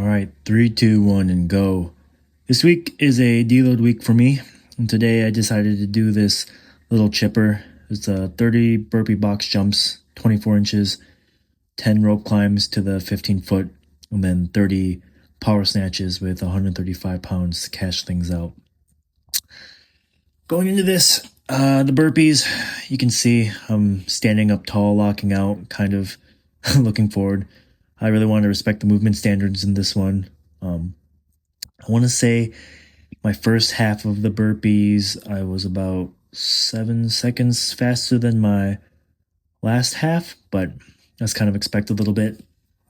All right, three, two, one, and go. This week is a deload week for me, and today I decided to do this little chipper. It's a 30 burpee box jumps, 24 inches, 10 rope climbs to the 15-foot, and then 30 power snatches with 135 pounds to cash things out. Going into this, the burpees, you can see I'm standing up tall, locking out, kind of looking forward. I really want to respect the movement standards in this one. I want to say my first half of the burpees, I was about 7 seconds faster than my last half, but that's kind of expected a little bit.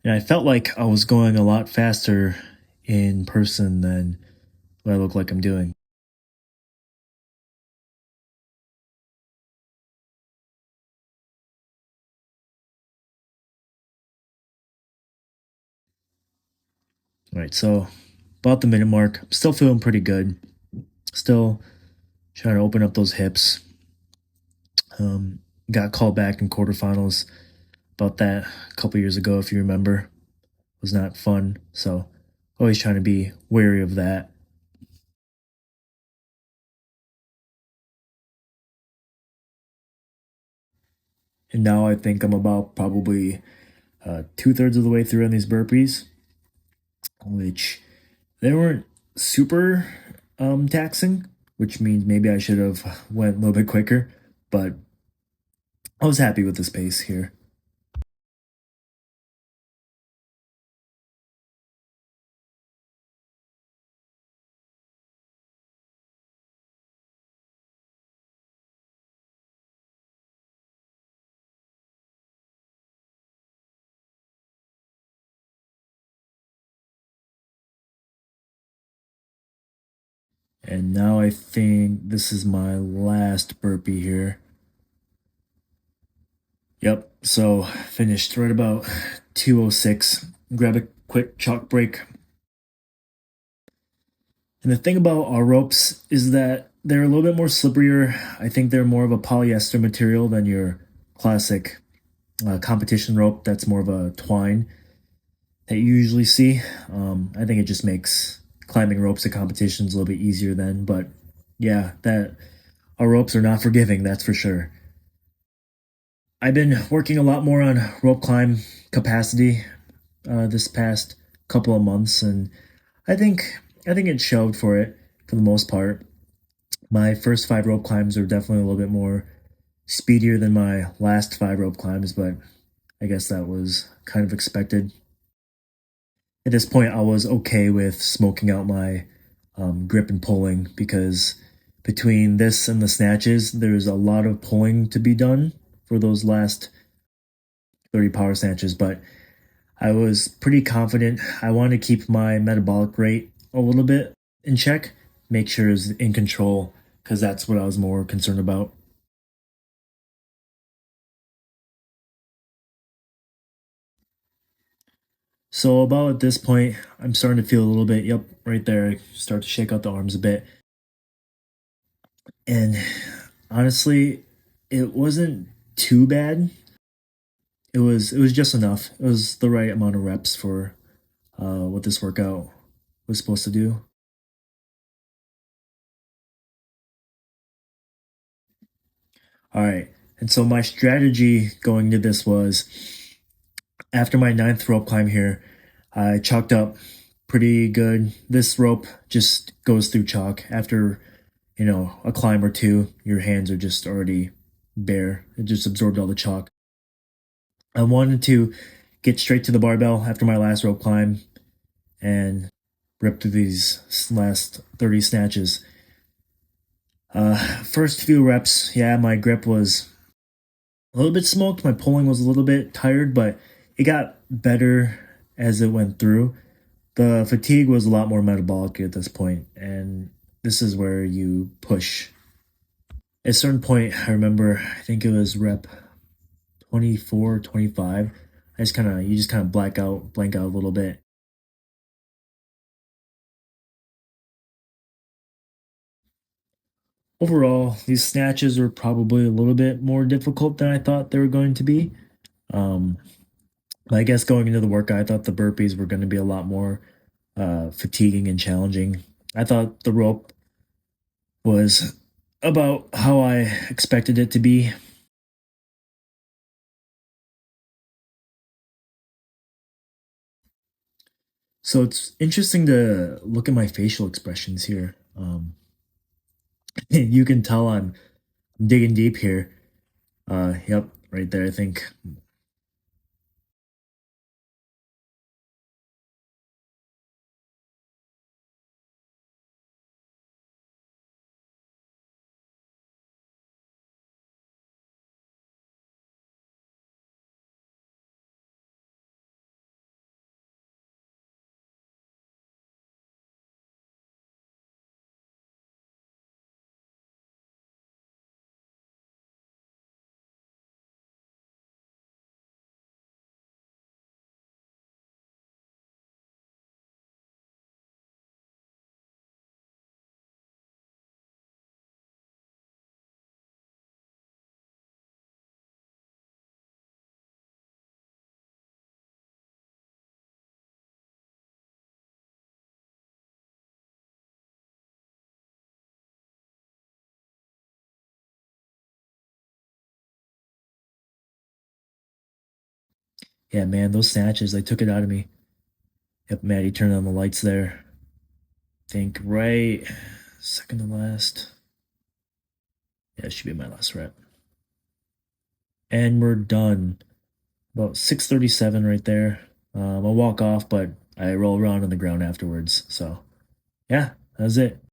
And I felt like I was going a lot faster in person than what I look like I'm doing. All right, so about the minute mark, I'm still feeling pretty good. Still trying to open up those hips. Got called back in quarterfinals about that a couple years ago, if you remember. Was not fun. So always trying to be wary of that. And now I think I'm about probably 2/3 of the way through on these burpees, which they weren't super taxing, which means maybe I should have went a little bit quicker, but I was happy with this pace here. And now I think this is my last burpee here. Yep, so finished right about 2:06. Grab a quick chalk break. And the thing about our ropes is that they're a little bit more slipperier. I think they're more of a polyester material than your classic competition rope that's more of a twine that you usually see. I think it just makes climbing ropes at competitions a little bit easier then. But yeah, that our ropes are not forgiving, that's for sure. I've been working a lot more on rope climb capacity this past couple of months, and I think I think it showed for it for the most part. My first five rope climbs are definitely a little bit more speedier than my last five rope climbs, but I guess that was kind of expected. At this point, I was okay with smoking out my grip and pulling because between this and the snatches, there's a lot of pulling to be done for those last 30 power snatches, but I was pretty confident. I wanted to keep my metabolic rate a little bit in check, make sure it's in control, because that's what I was more concerned about. So about at this point, I'm starting to feel a little bit, yep, right there. I start to shake out the arms a bit. And honestly, it wasn't too bad. It was just enough. It was the right amount of reps for what this workout was supposed to do. All right. And so my strategy going to this was after my ninth rope climb here, I chalked up pretty good. This rope just goes through chalk. After, a climb or two, your hands are just already bare. It just absorbed all the chalk. I wanted to get straight to the barbell after my last rope climb and rip through these last 30 snatches. First few reps, yeah, my grip was a little bit smoked. My pulling was a little bit tired, but it got better as it went through. The fatigue was a lot more metabolic at this point, and this is where you push. At a certain point, I remember, I think it was rep 24, 25. You just kind of blank out a little bit. Overall, these snatches were probably a little bit more difficult than I thought they were going to be. Um, I guess going into the workout, I thought the burpees were going to be a lot more fatiguing and challenging. I thought the rope was about how I expected it to be. So it's interesting to look at my facial expressions here. You can tell I'm digging deep here. Yep, right there. I think. Yeah, man, those snatches, they took it out of me. Yep, Maddie turned on the lights there. Think right. Second to last. Yeah, it should be my last rep. And we're done. About 6:37 right there. I'll walk off, but I roll around on the ground afterwards. So, yeah, that's it.